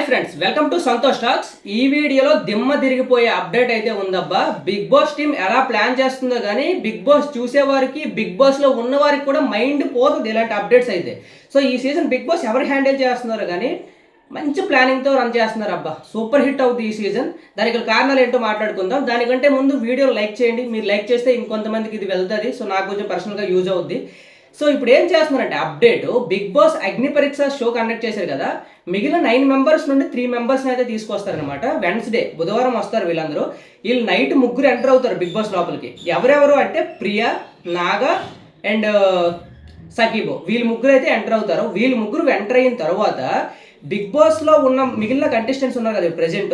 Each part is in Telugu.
Friends, welcome to Santosh talks. ఈ వీడియోలో దిమ్మ తిరిగిపోయే అప్డేట్ అయితే ఉందబ్బా. బిగ్ బాస్ టీం ఎలా ప్లాన్ చేస్తుందో కానీ బిగ్ బాస్ చూసేవారికి, బిగ్ బాస్ లో ఉన్న వారికి కూడా మైండ్ పోతుంది ఇలాంటి అప్డేట్స్ అయితే. సో ఈ సీజన్ బిగ్ బాస్ ఎవరు హ్యాండిల్ చేస్తున్నారు కానీ మంచి ప్లానింగ్తో రన్ చేస్తున్నారు అబ్బా. సూపర్ హిట్ అవుతుంది ఈ సీజన్. దానికి కారణాలు ఏంటో మాట్లాడుకుందాం. దానికంటే ముందు వీడియో లైక్ చేయండి. మీరు లైక్ చేస్తే ఇంకొంతమందికి ఇది వెళ్తుంది. సో నాకు కొంచెం పర్సనల్గా యూజ్ అవుద్ది. సో ఇప్పుడు ఏం చేస్తున్నారంటే అప్డేట్, బిగ్ బాస్ అగ్ని పరీక్ష షో కండక్ట్ చేశారు కదా, మిగిలిన 9 మెంబర్స్ నుండి 3 మెంబర్స్ని అయితే తీసుకొస్తారనమాట. వెన్స్డే బుధవారం వస్తారు వీళ్ళందరూ. వీళ్ళు నైట్ ముగ్గురు ఎంటర్ అవుతారు బిగ్ బాస్ లోపలికి. ఎవరెవరు అంటే ప్రియా, నాగా అండ్ సకీబో, వీళ్ళు ముగ్గురు అయితే ఎంటర్ అవుతారు. వీళ్ళు ముగ్గురు ఎంటర్ అయిన తర్వాత బిగ్ బాస్లో ఉన్న మిగిలిన కంటెస్టెంట్స్ ఉన్నారు కదా ప్రెజెంట్,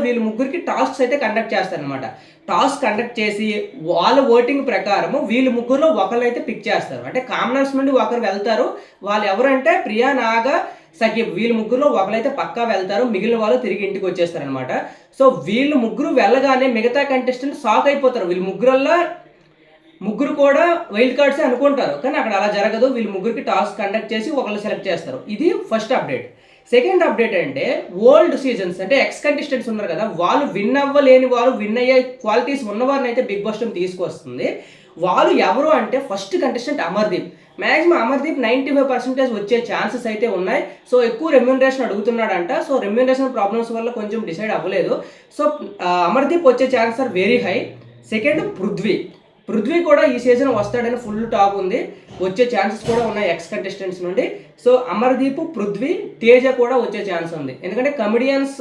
వీళ్ళు ముగ్గురికి టాస్క్స్ అయితే కండక్ట్ చేస్తారనమాట. టాస్క్ కండక్ట్ చేసి వాళ్ళ ఓటింగ్ ప్రకారము వీళ్ళు ముగ్గురులో ఒకరు అయితే పిక్ చేస్తారు. అంటే కామనర్స్ నుండి ఒకరు వెళ్తారు. వాళ్ళు ఎవరంటే ప్రియా, నాగా, సకీబ్, వీళ్ళు ముగ్గురులో ఒకరైతే పక్కా వెళ్తారు. మిగిలిన వాళ్ళు తిరిగి ఇంటికి వచ్చేస్తారనమాట. సో వీళ్ళు ముగ్గురు వెళ్ళగానే మిగతా కంటెస్టెంట్ షాక్ అయిపోతారు. వీళ్ళు ముగ్గురు కూడా వైల్డ్ కార్డ్సే అనుకుంటారు, కానీ అక్కడ అలా జరగదు. వీళ్ళు ముగ్గురికి టాస్క్ కండక్ట్ చేసి ఒకళ్ళు సెలెక్ట్ చేస్తారు. ఇది ఫస్ట్ అప్డేట్. సెకండ్ అప్డేట్ అంటే ఓల్డ్ సీజన్స్ అంటే ఎక్స్ కంటెస్టెంట్స్ ఉన్నారు కదా, వాళ్ళు విన్ అవ్వలేని వాళ్ళు, విన్ అయ్యే క్వాలిటీస్ ఉన్నవారిని అయితే బిగ్ బాస్ టీం తీసుకొస్తుంది. వాళ్ళు ఎవరు అంటే first contestant Amardeep. Maximum Amardeep 95% వచ్చే ఛాన్సెస్ అయితే ఉన్నాయి. సో ఎక్కువ రెమ్యూనరేషన్ అడుగుతున్నాడంట. సో రెమ్యూనరేషన్ ప్రాబ్లమ్స్ వల్ల కొంచెం డిసైడ్ అవ్వలేదు. సో అమర్దీప్ వచ్చే chances are very high. Second Prithvi కూడా ఈ సీజన్ వస్తాడని ఫుల్ టాక్ ఉంది. వచ్చే ఛాన్సెస్ కూడా ఉన్నాయి ఎక్స్ కంటెస్టెంట్స్ నుండి. సో అమర్దీప్, పృథ్వీ, తేజ కూడా వచ్చే ఛాన్స్ ఉంది. ఎందుకంటే కమెడియన్స్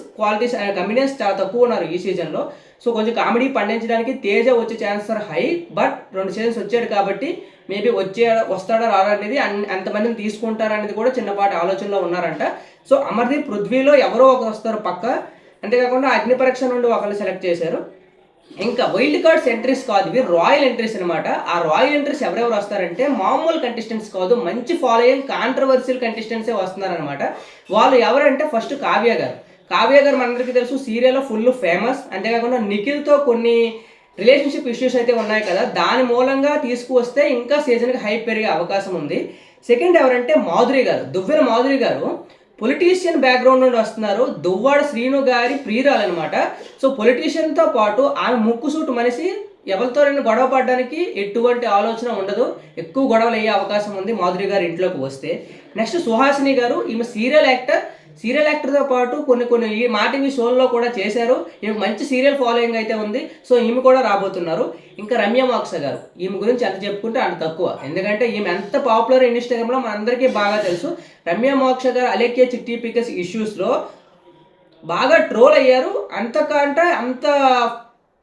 చాలా తక్కువ ఉన్నారు ఈ సీజన్లో. సో కొంచెం కామెడీ పండించడానికి తేజ వచ్చే chances are high. But 2 seasons వచ్చాడు కాబట్టి మేబీ వస్తాడా రాడా అనేది, ఎంతమందిని తీసుకుంటారా అనేది కూడా చిన్నపాటి ఆలోచనలో ఉన్నారంట. సో అమర్దీప్, పృథ్వీలో ఎవరో ఒకరు వస్తారు పక్క. అంతేకాకుండా అగ్ని పరీక్ష నుండి ఒకళ్ళు సెలెక్ట్ చేశారు. ఇంకా వైల్డ్ కార్డ్స్ ఎంట్రీస్ కాదు, ఇవి రాయల్ ఎంట్రీస్ అనమాట. ఆ రాయల్ ఎంట్రీస్ ఎవరెవరు వస్తారంటే మామూలు కంటెస్టెంట్స్ కాదు, మంచి ఫాలోయింగ్ కాంట్రవర్షియల్ కంటెస్టెంట్సే వస్తున్నారనమాట. వాళ్ళు ఎవరంటే ఫస్ట్ కావ్య గారు మనందరికీ తెలుసు, సీరియల్లో ఫుల్ ఫేమస్. అంతేకాకుండా నిఖిల్తో కొన్ని రిలేషన్షిప్ ఇష్యూస్ అయితే ఉన్నాయి కదా, దాని మూలంగా తీసుకువస్తే ఇంకా సీజన్కి హైప్ పెరిగే అవకాశం ఉంది. సెకండ్ ఎవరంటే దువ్వెల మాధురి గారు పొలిటీషియన్ బ్యాక్గ్రౌండ్ నుండి వస్తున్నారు. దువ్వాడ శ్రీను గారి ప్రియురాలన్నమాట. సో పొలిటీషియన్తో పాటు ఆమె ముక్కుసూటు మనిషి, ఎవరితో గొడవ పడడానికి ఎటువంటి ఆలోచన ఉండదు. ఎక్కువ గొడవలు అయ్యే అవకాశం ఉంది మాధురి గారు ఇంట్లోకి వస్తే. నెక్స్ట్ సుహాసిని గారు, ఈమె సీరియల్ యాక్టర్తో పాటు కొన్ని ఈ మా టీవీ షోల్లో కూడా చేశారు. ఈమె మంచి సీరియల్ ఫాలోయింగ్ అయితే ఉంది. సో ఈమె కూడా రాబోతున్నారు. ఇంకా రమ్య మోక్ష గారు, ఈమె గురించి ఎంత చెప్పుకుంటే అంత తక్కువ. ఎందుకంటే ఈమె ఎంత పాపులర్ ఇన్స్టాగ్రామ్లో మనందరికీ బాగా తెలుసు. రమ్య మోక్ష గారు అలేఖ్య చిట్టి పికస్ ఇష్యూస్లో బాగా ట్రోల్ అయ్యారు. అంత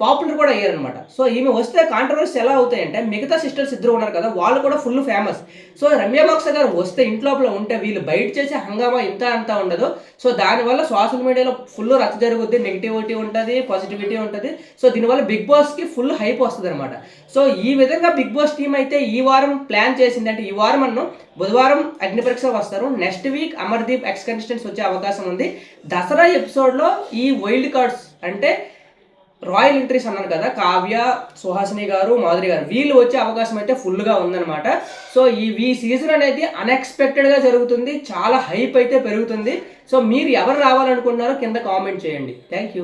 పాపులర్ కూడా అయ్యారనమాట. సో ఈమె వస్తే కాంట్రవర్సీ ఎలా అవుతాయంటే, మిగతా సిస్టర్స్ ఇద్దరు ఉన్నారు కదా, వాళ్ళు కూడా ఫుల్ ఫేమస్. సో రమ్య మోక్ష గారు వస్తే ఇంట్లోపల ఉంటే వీళ్ళు బయట చేసే హంగామా అంతా ఉండదు. సో దానివల్ల సోషల్ మీడియాలో ఫుల్ రచ్చ జరుగుద్ది, నెగిటివిటీ ఉంటుంది, పాజిటివిటీ ఉంటుంది. సో దీనివల్ల బిగ్ బాస్కి ఫుల్ హైప్ వస్తుంది అనమాట. సో ఈ విధంగా బిగ్ బాస్ టీం అయితే ఈ వారం ప్లాన్ చేసింది. అంటే ఈ వారం బుధవారం అగ్ని పరీక్ష వస్తారు. Next week Amardeep X contestants వచ్చే అవకాశం ఉంది. దసరా ఎపిసోడ్లో ఈ వైల్డ్ కార్డ్స్ అంటే రాయల్ ఎంట్రీస్ అన్నాను కదా, కావ్య, సుహాసిని గారు, మాధురి గారు, వీళ్ళు వచ్చే అవకాశం అయితే ఫుల్గా ఉందన్నమాట. సో ఈ సీజన్ అనేది అన్ఎక్స్పెక్టెడ్గా జరుగుతుంది. చాలా హైప్ అయితే పెరుగుతుంది. సో మీరు ఎవరు రావాలనుకుంటున్నారో కింద కామెంట్ చేయండి. Thank you.